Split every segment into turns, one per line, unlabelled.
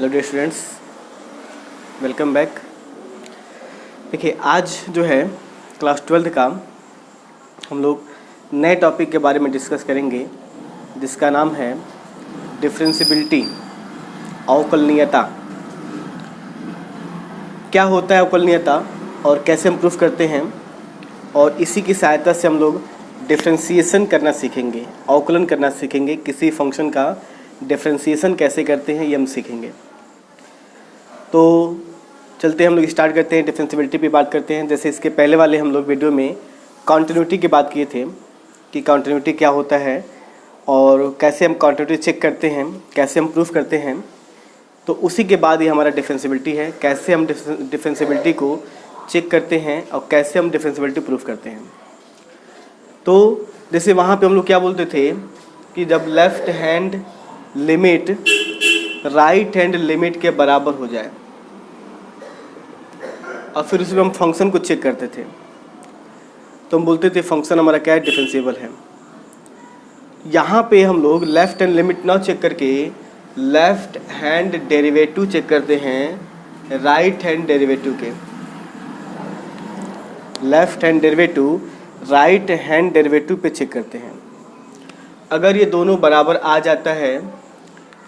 Hello dear students, welcome back. देखिए, आज जो है क्लास 12 का हम लोग नए टॉपिक के बारे में डिस्कस करेंगे, जिसका नाम है डिफरेंशियबिलिटी, अवकलनीयता। क्या होता है अवकलनीयता और कैसे हम प्रूफ करते हैं, और इसी की सहायता से हम लोग डिफरेंशिएशन करना सीखेंगे, अवकलन करना सीखेंगे। किसी फंक्शन का डिफरेंशिएशन कैसे करते हैं ये हम सीखेंगे। तो चलते हम लोग स्टार्ट करते हैं, डिफरेंशियबिलिटी पे बात करते हैं। जैसे इसके पहले वाले हम लोग वीडियो में कॉन्टिन्यूटी की बात किए थे कि कॉन्टिन्यूटी क्या होता है और कैसे हम कॉन्टिन्यूटी चेक करते हैं, कैसे हम प्रूफ करते हैं। तो उसी के बाद ये हमारा डिफरेंशियबिलिटी है, कैसे हम डिफरेंशियबिलिटी को चेक करते हैं और कैसे हम डिफरेंशियबिलिटी प्रूफ करते हैं। तो जैसे वहाँ पे हम लोग क्या बोलते थे कि जब left hand limit right hand limit के बराबर हो जाए और फिर उसमें हम फंक्शन को चेक करते थे, तो हम बोलते थे फंक्शन हमारा क्या है, डिफरेंशिएबल है। यहाँ पे हम लोग लेफ्ट हैंड लिमिट ना चेक करके लेफ्ट हैंड डेरिवेटिव चेक करते हैं राइट हैंड डेरिवेटिव के। Left hand derivative right hand derivative पे चेक करते हैं। अगर ये दोनों बराबर आ जाता है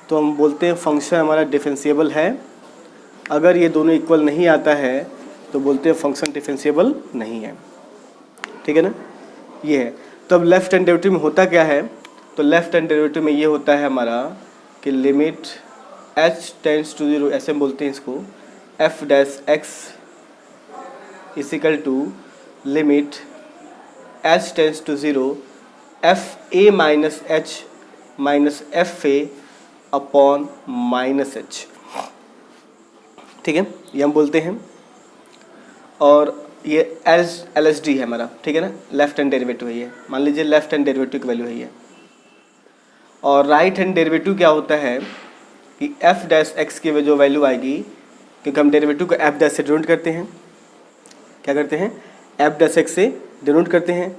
तो हम बोलते हैं फंक्शन हमारा डिफरेंशिएबल है। अगर ये दोनों इक्वल नहीं आता है तो बोलते हैं फंक्शन डिफरेंशिएबल नहीं है। ठीक है ना, ये है। तो अब लेफ्ट हैंड डेरिवेटिव में होता क्या है, तो लेफ्ट हैंड डेरिवेटिव में ये होता है हमारा कि लिमिट h टेंड्स टू 0, ऐसे हम बोलते हैं इसको, f dash x equal to limit h tends to 0 f a minus h minus F A upon minus h. ठीक है, ये हम बोलते हैं। और ये एल एस डी है हमारा, ठीक है ना, लेफ्ट हैंड डेरिवेटिव है ये। मान लीजिए लेफ्ट हैंड डेरिवेटिव की वैल्यू है ये। और राइट हैंड डेरिवेटिव क्या होता है कि एफ डैश एक्स की जो वैल्यू आएगी, क्योंकि हम डेरिवेटिव को एफ डैश से डिनोट करते हैं। क्या करते हैं, एफ डैश एक्स से डिनोट करते हैं।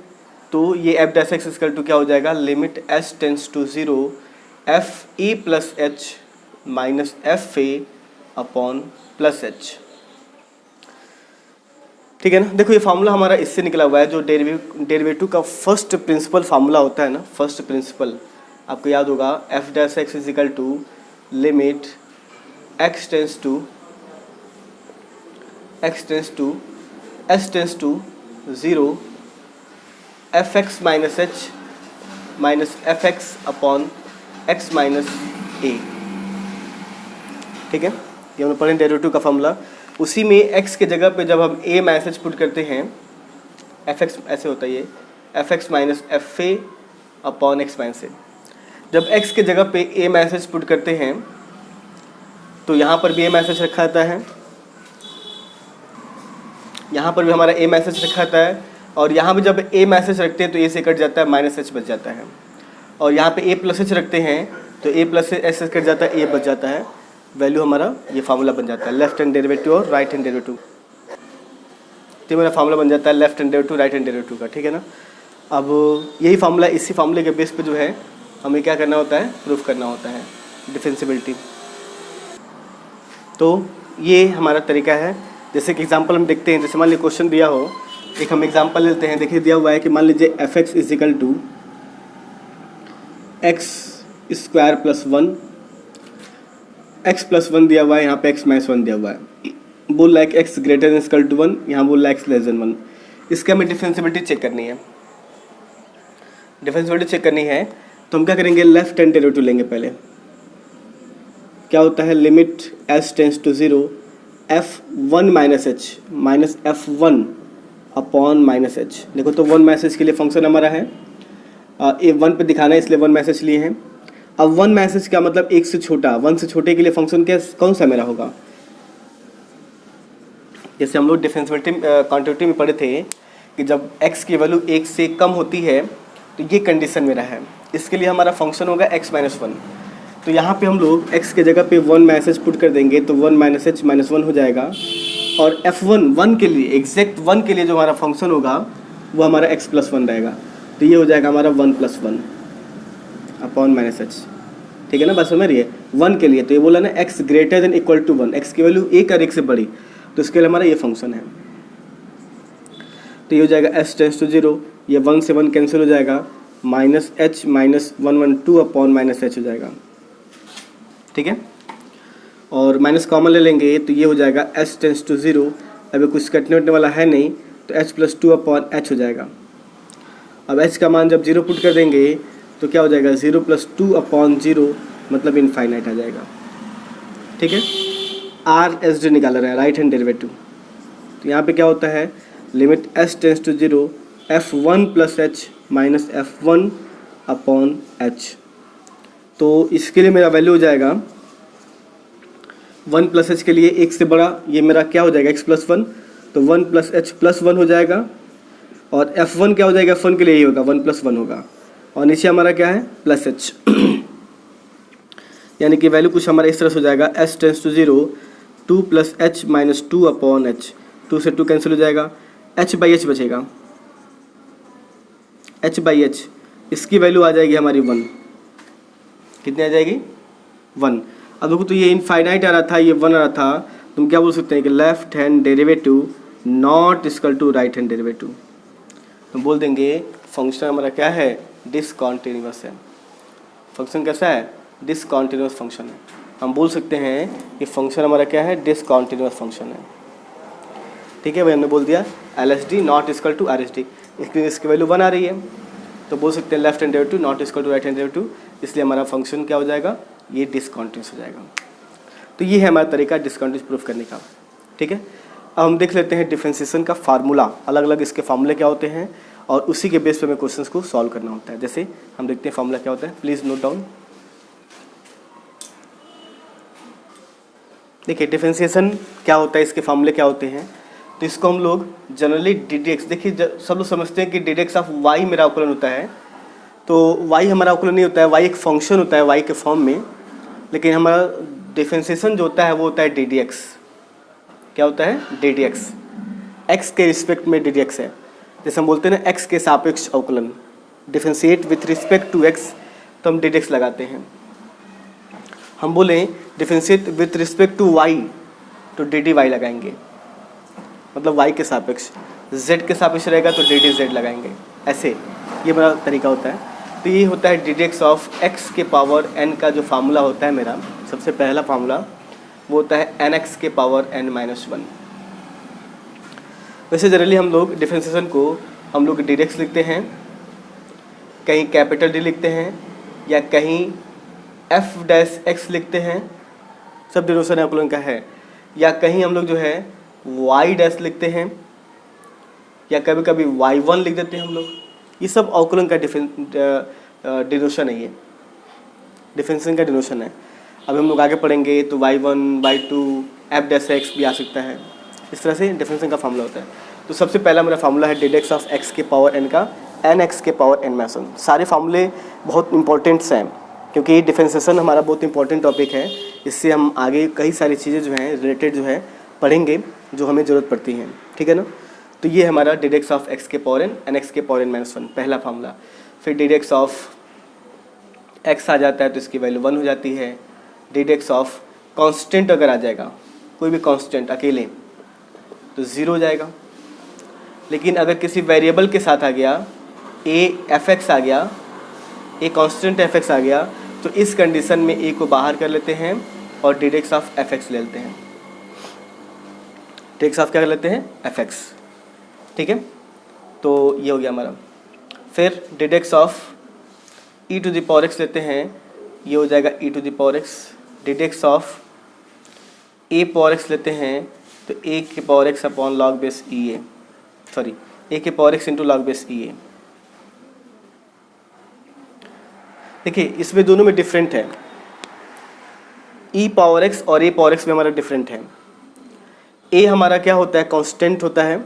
तो ये f dash x equal to क्या हो जाएगा, limit h tends to 0 f e plus h minus F A upon plus h. ठीक है ना। देखो, ये फार्मूला हमारा इससे निकला हुआ है, जो डेरिवेटिव का फर्स्ट प्रिंसिपल फार्मूला होता है ना, फर्स्ट प्रिंसिपल आपको याद होगा, F dash X is equal to limit X tends to H tends to 0 F X minus H minus F X upon X minus A. ठीक है, ये हमने पढ़े डेरिवेटिव का फॉर्मूला। उसी में x के जगह पे जब हम a मैसेज पुट करते हैं, एफ एक्स ऐसे होता है ये, F X minus F A upon X minus A. जब x के जगह पे a मैसेज पुट करते हैं तो यहाँ पर भी a मैसेज रखा जाता है, यहाँ पर भी हमारा a मैसेज रखा जाता है, और यहाँ भी जब a मैसेज रखते हैं तो a से कट जाता है, माइनस एच बच जाता है। और यहाँ पे a प्लस एच रखते हैं तो a प्लस एच कट जाता है, a बच जाता है। वैल्यू हमारा ये फार्मूला बन जाता है, लेफ्ट हैंड डेरिवेटिव और राइट हैंड डेरिवेटिव। तो मेरा फार्मूला बन जाता है left hand derivative right hand derivative का। ठीक है ना। अब यही फार्मूला, इसी फार्मूले के बेस पे जो है हमें क्या करना होता है, प्रूफ करना होता है डिफरेंशियबिलिटी। तो ये हमारा तरीका है। जैसे कि एग्जाम्पल हम देखते हैं, जैसे मान लीजिए क्वेश्चन दिया हो, एक हम एग्जाम्पल लेते हैं। देखिए दिया हुआ है कि मान लीजिए f x is equal to x square plus 1, x plus 1 दिया हुआ है, यहाँ पे एक्स माइनस 1 दिया हुआ है। बोल रहा है कि x greater than equal to 1, यहाँ बोल रहा है एक्स लेस देन 1। इसका हमें डिफरेंशियबिलिटी चेक करनी है। डिफरेंशियबिलिटी चेक करनी है तो हम क्या करेंगे, लेफ्ट हैंड डेरिवेटिव लेंगे पहले। क्या होता है, limit h tends to 0 f 1 minus H minus f 1 upon minus h. देखो तो 1 मैसेज के लिए फंक्शन हमारा है, ए 1 पे दिखाना है, इसलिए 1 मैसेज लिए हैं। अब 1 मैसेज का मतलब 1 से छोटा, 1 से छोटे के लिए फंक्शन क्या कौन सा मेरा होगा। जैसे हम लोग डिफरेंशियबिलिटी कॉन्टिन्यूटी में पढ़े थे कि जब x की वैल्यू 1 से कम होती है तो ये कंडीशन मेरा है, इसके लिए हमारा फंक्शन होगा x माइनस 1। तो यहाँ पे हम लोग x के जगह पे 1 मैसेज पुट कर देंगे तो 1 माइनस एच माइनस 1 हो जाएगा। और f1 1 के लिए, एग्जैक्ट 1 के लिए जो हमारा फंक्शन होगा वो हमारा x प्लस 1 रहेगा। तो ये हो जाएगा हमारा 1 प्लस 1 अपॉन माइनस एच। ठीक है ना, बस समझ रही है। 1 के लिए, तो ये बोला ना x greater than equal to 1, x की वैल्यू 1 और 1 से बड़ी, तो इसके लिए हमारा ये फंक्शन है। तो ये हो जाएगा s टेंस टू 0, ये 1 से 1 कैंसिल हो जाएगा, minus H minus 112 upon minus H हो जाएगा, ठीक है। और माइनस कॉमन ले लेंगे तो ये हो जाएगा s टेंस टू 0, अभी कुछ कटने उठने वाला है नहीं, तो h प्लस 2 अपॉन एच हो जाएगा। अब h का मान जब 0 पुट कर देंगे तो क्या हो जाएगा, 0 प्लस 2 अपॉन 0, मतलब इनफाइनाइट आ जाएगा, ठीक है। आर एस डी निकाल रहे हैं, राइट हैंड डेरिवेटिव। तो यहाँ पे क्या होता है, limit s tends to 0 f1 plus h minus f1 upon h. तो इसके लिए मेरा वैल्यू हो जाएगा 1 प्लस एच के लिए 1 से बड़ा, ये मेरा क्या हो जाएगा x प्लस 1, तो 1 प्लस एच प्लस 1 हो जाएगा, और f1 क्या हो जाएगा, f1 के लिए ही होगा 1 प्लस 1 होगा, और नीचे हमारा क्या है प्लस एच यानी कि वैल्यू कुछ हमारा इस तरह से हो जाएगा, s tends to 0 2 plus h minus 2 upon h, 2 से 2 कैंसिल हो जाएगा, h बाई एच बचेगा, h बाई एच, इसकी वैल्यू आ जाएगी हमारी 1, कितनी आ जाएगी 1। अब देखो तो ये इनफाइनाइट आ रहा था, ये 1 आ रहा था, तुम क्या बोल सकते हैं कि left hand derivative not equal to right hand derivative, तो बोल देंगे फंक्शन हमारा क्या है, डिसकंटिन्यूअस है। फंक्शन कैसा है, डिसकंटिन्यूअस फंक्शन है। हम बोल सकते हैं कि फंक्शन हमारा क्या है, डिसकंटिन्यूअस फंक्शन है, ठीक है भाई। हमने बोल दिया LSD not equal to RSD, इसलिए इसकी वैल्यू 1 आ रही है, तो बोल सकते हैं left hand derivative not equal to right hand derivative, इसलिए हमारा फंक्शन क्या हो जाएगा, ये डिसकंटिन्यूअस हो जाएगा। तो ये है हमारा तरीका डिसकंटिन्यूअस प्रूफ करने का, ठीक है। अब हम देख लेते हैं डिफरेंशिएशन का फार्मूला, अलग अलग इसके फार्मूले क्या होते हैं, और उसी के बेस पे हमें क्वेश्चंस को सॉल्व करना होता है। जैसे हम देखते हैं फार्मूला क्या होता है, प्लीज़ नोट डाउन। देखिए डिफरेंशिएशन क्या होता है, इसके फार्मूले क्या होते हैं, तो इसको हम लोग जनरली DDX, देखिए सब लोग समझते हैं कि DDX ऑफ y मेरा अवकलन होता है, तो y हमारा अवकलन नहीं होता है, y एक फंक्शन होता है y के फॉर्म में, लेकिन हमारा डिफरेंशिएशन जो होता है वो होता है DDX। क्या होता है, DDX, x के रिस्पेक्ट में DDX है। जैसे हम बोलते हैं ना x के सापेक्ष अवकलन, differentiate with respect to x, तो हम DDX लगाते हैं। हम बोलें differentiate with respect to y, तो DDY लगाएंगे, मतलब y के सापेक्ष, z के सापेक्ष रहेगा तो DDZ लगाएंगे, ऐसे ये मेरा तरीका होता है। तो ये होता है DDX ऑफ x के पावर n का जो फार्मूला होता है मेरा, सबसे पहला फार्मूला वो होता है nx के पावर n माइनस 1। वैसे जनरली हम लोग डिफरेंशिएशन को हम लोग DDX लिखते हैं, कहीं कैपिटल D लिखते हैं, या कहीं f डैश x लिखते हैं, सब डिनोशन अवकलन का है, या कहीं हम लोग जो है y डैश लिखते हैं, या कभी कभी y1 लिख देते हैं हम लोग। ये सब अवकलन का डिनोशन है, ये डिफरेंशिएशन का डिनोशन है। अब हम लोग आगे पढ़ेंगे तो y1 y2 f dash x भी आ सकता है, इस तरह से डिफरेंशिएशन का फार्मूला होता है। तो सबसे पहला मेरा फार्मूला है DDX ऑफ x के पावर n का nx के पावर n माइनस 1। सारे फार्मूले बहुत इंपॉर्टेंट्स हैं, क्योंकि डिफरेंशिएशन हमारा बहुत इंपॉर्टेंट टॉपिक है, इससे हम आगे कई सारी चीज़ें जो हैं रिलेटेड जो है पढ़ेंगे, जो हमें ज़रूरत पड़ती हैं, ठीक है ना। तो ये हमारा DDX ऑफ x के पावर n nx के पावर n माइनस 1 पहला फार्मूला। फिर DDX ऑफ x आ जाता है तो इसकी वैल्यू 1 हो जाती है। DDX ऑफ कांस्टेंट अगर आ जाएगा, कोई भी कांस्टेंट अकेले, तो 0 हो जाएगा। लेकिन अगर किसी वेरिएबल के साथ आ गया, fx आ गया, एक कांस्टेंट fx आ गया, तो इस कंडीशन में a को बाहर कर लेते हैं और DDX ऑफ fx ले लेते हैं। DDX ऑफ क्या कर लेते हैं, fx, ठीक है। तो ये हो गया हमारा। फिर DDX of e to the power x लेते हैं, ये हो जाएगा e to the power x। DDX of a power x लेते हैं तो a के power x upon log base e a, sorry a के power x into log base e a। देखिए इसमें दोनों में डिफरेंट है, e पावर x और a पावर x में हमारा डिफरेंट है। a हमारा क्या होता है, कांस्टेंट होता है,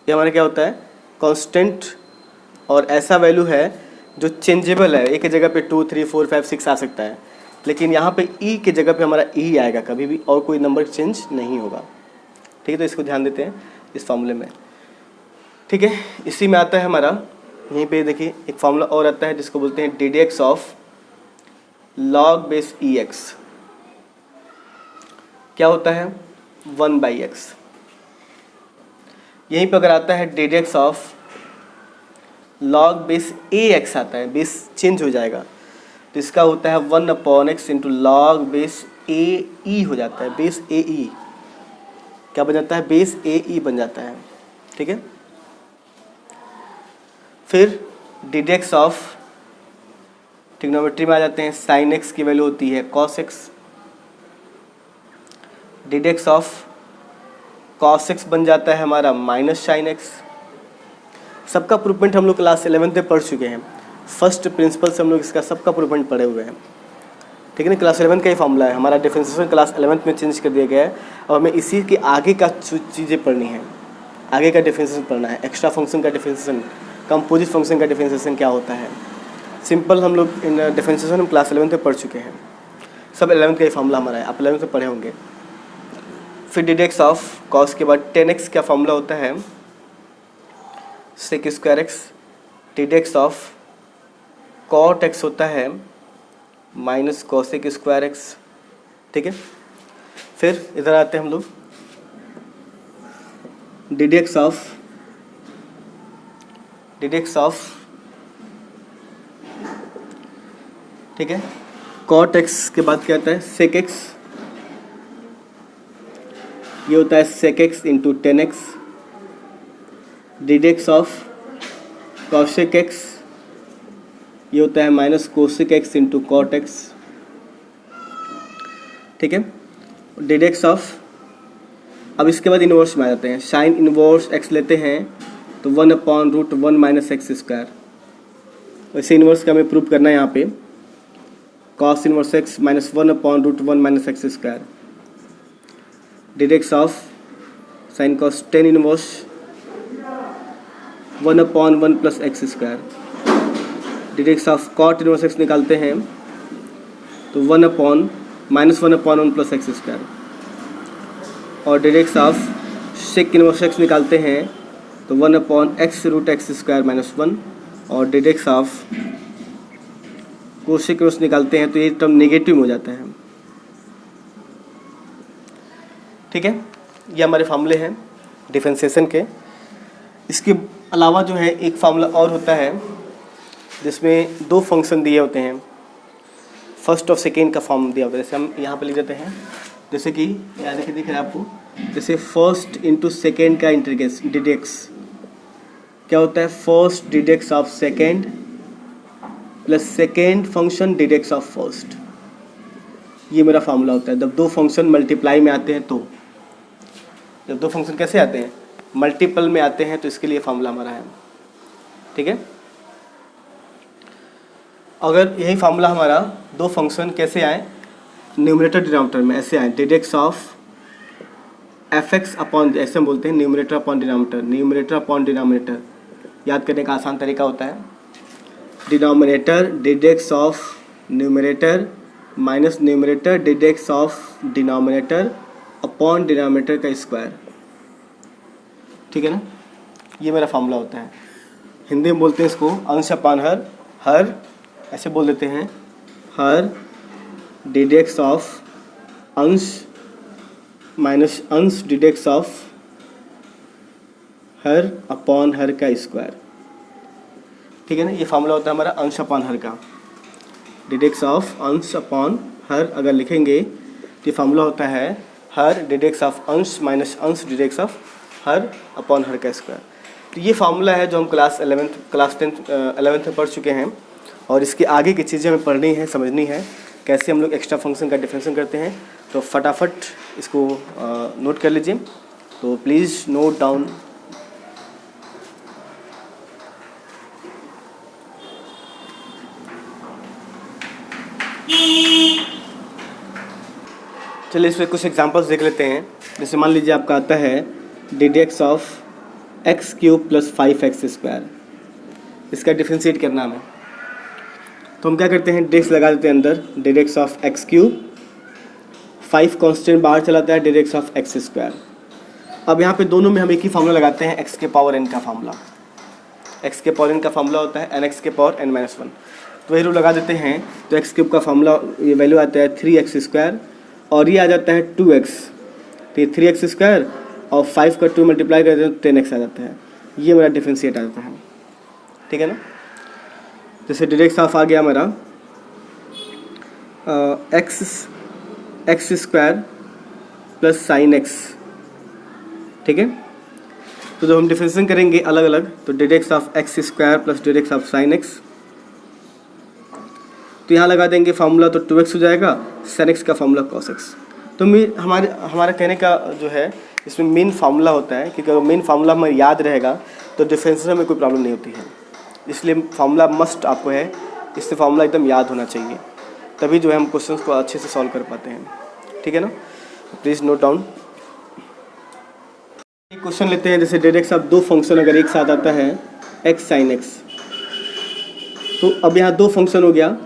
ये हमारा क्या होता है, कांस्टेंट, और ऐसा वैल्यू है जो चेंजेबल है, एक जगह पे 2 3 4 5 6 आ सकता है, लेकिन यहाँ पे e के जगह पे हमारा e आएगा कभी भी, और कोई नंबर चेंज नहीं होगा, ठीक है। तो इसको ध्यान देते हैं इस फार्मूले में, ठीक है। इसी में आता है हमारा, यहीं पे देखिए एक फार्मूला और आता है जिसको बोलते हैं DDX of log base E X क्या होता है 1/x। यहीं पर अगर आता है डिडेक्स of log base A X आता है, बेस चेंज हो जाएगा तो इसका होता है 1/x इंटू लॉग बेस ए ई हो जाता है, बेस ए ई क्या बन जाता है, बेस ए ई बन जाता है। ठीक है, फिर डिडेक्स ऑफ ट्रिग्नोमेट्री में आ जाते हैं, साइन एक्स की वैल्यू होती है कॉस एक्स, डिडेक्स ऑफ कॉस एक्स बन जाता है हमारा माइनस साइन एक्स। सबका प्रूवमेंट हम लोग क्लास 11 में पढ़ चुके हैं, फर्स्ट प्रिंसिपल से हम लोग इसका सबका प्रूवमेंट पढ़े हुए हैं। ठीक है ना, क्लास 11 का ही फॉर्मूला है हमारा, डिफरेंशिएशन क्लास 11 में चेंज कर दिया गया है और हमें इसी के आगे का चीज़ें पढ़नी है, आगे का डिफरेंशिएशन पढ़ना है, एक्स्ट्रा फंक्शन का डिफरेंशिएशन, कंपोजिट फंक्शन का डिफरेंशिएशन क्या होता है, सिंपल हम लोग इन डिफरेंशिएशन हम क्लास 11 में पढ़ चुके हैं, सब 11 का ही फॉर्मूला हमारा है, आप 11 में पढ़े होंगे। फिर डिडेक्स ऑफ कॉस के बाद 10x का फॉर्मूला होता है सेक स्क्वायर एक्स, डिडेक्स ऑफ कॉट एक्स होता है माइनस कॉसेक स्क्वायर एक्स। ठीक है, फिर इधर आते हैं हम लोग, डिडेक्स ऑफ ठीक है कॉट एक्स के बाद क्या आता है सेक एक्स, ये होता है सेक एक्स इंटू 10x, डिडेक्स ऑफ कॉसेक एक्स ये होता है minus cosec X into cot X. ठीक है, डिडेक्स ऑफ, अब इसके बाद इन्वर्स में आ जाते हैं, साइन इन्वर्स एक्स लेते हैं तो 1/√1 माइनस एक्स स्क्वायर, वैसे इन्वर्स का हमें प्रूव करना है यहाँ पे, cos inverse X minus 1/√1 minus X square, डिडेक्स of sine cos 10 inverse 1/1 plus X square, डिडेक्स ऑफ कॉट इन्वर्स एक्स निकालते हैं तो 1/(-1/1 प्लस एक्स स्क्वायर, और डिडेक्स ऑफ सेक इन्वर्स एक्स निकालते हैं तो 1/(x√x स्क्वायर माइनस 1), और डिडेक्स ऑफ कोसेक इन्वर्स निकालते हैं तो ये टर्म नेगेटिव हो जाता है। ठीक है, ये हमारे फार्मूले हैं डिफरेंशिएशन के। इसके अलावा जो है एक फार्मूला और होता है जिसमें दो फंक्शन दिए होते हैं, फर्स्ट और सेकेंड का फॉर्म दिया होता है, जैसे हम यहाँ पे लिख देते हैं, जैसे कि यहाँ देखिए दिख रहा है आपको, जैसे फर्स्ट इंटू सेकेंड का इंटीग्रेशन डिडेक्स क्या होता है, first d dx of second plus second function d dx of first, ये मेरा फार्मूला होता है। जब दो फंक्शन मल्टीप्लाई में आते हैं तो, जब दो फंक्शन कैसे आते हैं मल्टीपल में आते हैं तो इसके लिए फार्मूला हमारा है। ठीक है, अगर यही फार्मूला हमारा दो फंक्शन कैसे आए न्यूमरेटर डिनोमिनेटर में ऐसे आए, डिडेक्स ऑफ fx अपॉन, ऐसे हम बोलते हैं numerator upon denominator, numerator upon denominator याद करने का आसान तरीका होता है, denominator d dx of numerator minus numerator d dx of denominator upon denominator का स्क्वायर। ठीक है ना, ये मेरा फार्मूला होता है। हिंदी में बोलते हैं इसको अंश अपान हर, हर ऐसे बोल देते हैं, हर डिडेक्स ऑफ अंश माइनस अंश डिडेक्स ऑफ हर अपॉन हर का स्क्वायर। ठीक है ना, ये फार्मूला होता है हमारा अंश अपान हर का, डिडेक्स ऑफ अंश अपॉन हर अगर लिखेंगे तो ये फार्मूला होता है हर डिडेक्स ऑफ अंश माइनस अंश डिडेक्स ऑफ हर अपॉन हर का स्क्वायर। तो ये फार्मूला है जो हम क्लास 11th में पढ़ चुके हैं, और इसके आगे की चीज़ें हमें पढ़नी है, समझनी है, कैसे हम लोग एक्स्ट्रा फंक्शन का डिफरेंशिएशन करते हैं। तो फटाफट इसको नोट कर लीजिए, तो प्लीज़ नोट डाउन। चलिए इसमें कुछ एग्जांपल्स देख लेते हैं। जैसे मान लीजिए आपका आता है डिडेक्स of x cube plus 5x square, इसका डिफरेंशिएट करना हमें, तो हम क्या करते हैं डिडेक्स लगा देते हैं अंदर, डिडेक्स ऑफ एक्स क्यूब, 5 कांस्टेंट बाहर चलाता है, डिडेक्स ऑफ एक्स स्क्वायर। अब यहाँ पे दोनों में हम एक ही फार्मूला लगाते हैं, एक्स के पावर n का फार्मूला, एक्स के पावर n का फार्मूला होता है nx के पावर n-1। तो वही रूल लगा देते हैं। तो एक्स क्यूब का फॉर्मूला ये वैल्यू आता है 3x² और ये आ जाता है 2x। तो ये 3x² और 5 का 2 मल्टीप्लाई करते हैं तो 10x आ जाता है। ये मेरा डिफरेंशिएट आ जाता है, ठीक है ना। जैसे डायरेक्ट ऑफ आ गया मेरा x² प्लस साइन x, ठीक है। तो जब हम डिफरेंशिएशन करेंगे अलग अलग तो direct of x² plus direct of sine x, तो यहाँ लगा देंगे फार्मूला तो 2x हो जाएगा, sin x का फार्मूला cos x। तो हमारा कहने का जो है इसमें मेन फार्मूला होता है, क्योंकि अगर मेन फार्मूला हमें याद रहेगा तो डिफरेंशिएशन में कोई प्रॉब्लम नहीं होती है। इसलिए फार्मूला मस्ट आपको है, इससे फार्मूला एकदम याद होना चाहिए, तभी जो है हम क्वेश्चंस को अच्छे से सॉल्व कर पाते हैं, ठीक है ना। Please note down. एक क्वेश्चन लेते हैं, जैसे डायरेक्ट ऑफ दो फंक्शन अगर एक साथ आता है x sin x, तो अब यहाँ दो फंक्शन हो गया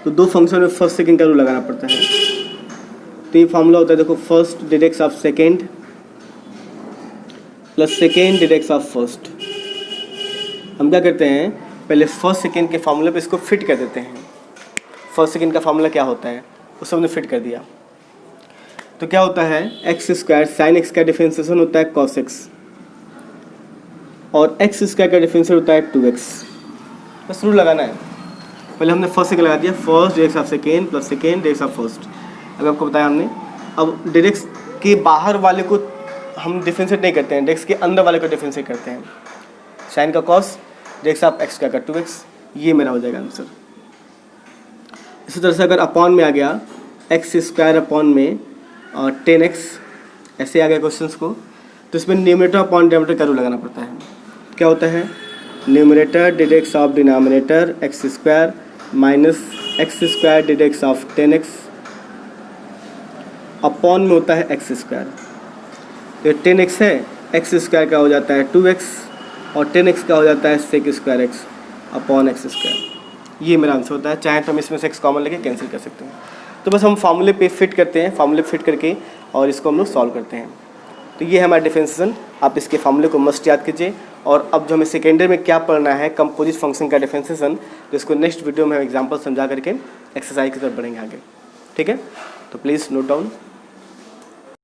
तो दो फंक्शन में फर्स्ट सेकंड का रूल लगाना पड़ता है। तो ये फार्मूला होता है, देखो first direct of second plus second direct of first. हम क्या करते हैं, पहले फर्स्ट सेकेंड के फार्मूले पे इसको फिट कर देते हैं। फर्स्ट सेकेंड का फार्मूला क्या होता है उसे हमने फिट कर दिया, तो क्या होता है x² sin x का डिफरेंशिएशन होता है cos x और x² का डिफरेंशिएशन होता है 2x। बस रूल लगाना है। पहले हमने फर्स्ट सेकेंड लगा दिया, first direct of second plus second direct of first. अब आपको बताया हमने, अब डायरेक्ट के बाहर वाले को हम डिफरेंशिएट नहीं करते हैं, डायरेक्ट के अंदर वाले को डिफरेंशिएट करते हैं। साइन का cos डायरेक्ट ऑफ x का 2x, ये मेरा हो जाएगा आंसर। इसी तरह से अगर अपॉन में आ गया x² अपॉन में और 10x, ऐसे आ गया क्वेश्चंस को, तो इसमें न्यूमरेटर अपॉन डिनोमिनेटर का रूल लगाना पड़ता है। क्या होता है, numerator direct of denominator x² minus x² direct of 10x upon में होता है x²। तो 10x है, x² का हो जाता है 2x और 10x का हो जाता है sec² x अपॉन x²। ये मेरा आंसर होता है। चाहे तो हम इसमें से x कॉमन लेके कैंसिल कर सकते हैं। तो बस हम फार्मूले पे फिट करते हैं, फार्मूले फिट करके और इसको हम लोग सॉल्व करते हैं। तो ये है हमारा डिफरेंशिएशन। आप इसके फार्मूले को मस्ट याद कीजिए। और अब जो हमें सेकेंडरी में क्या पढ़ना है, कंपोजिट फंक्शन का डिफरेंशिएशन, तो इसको नेक्स्ट वीडियो में हम एग्जाम्पल समझा करके एक्सरसाइज की तरफ बढ़ेंगे आगे, ठीक है। तो प्लीज़ नोट डाउन।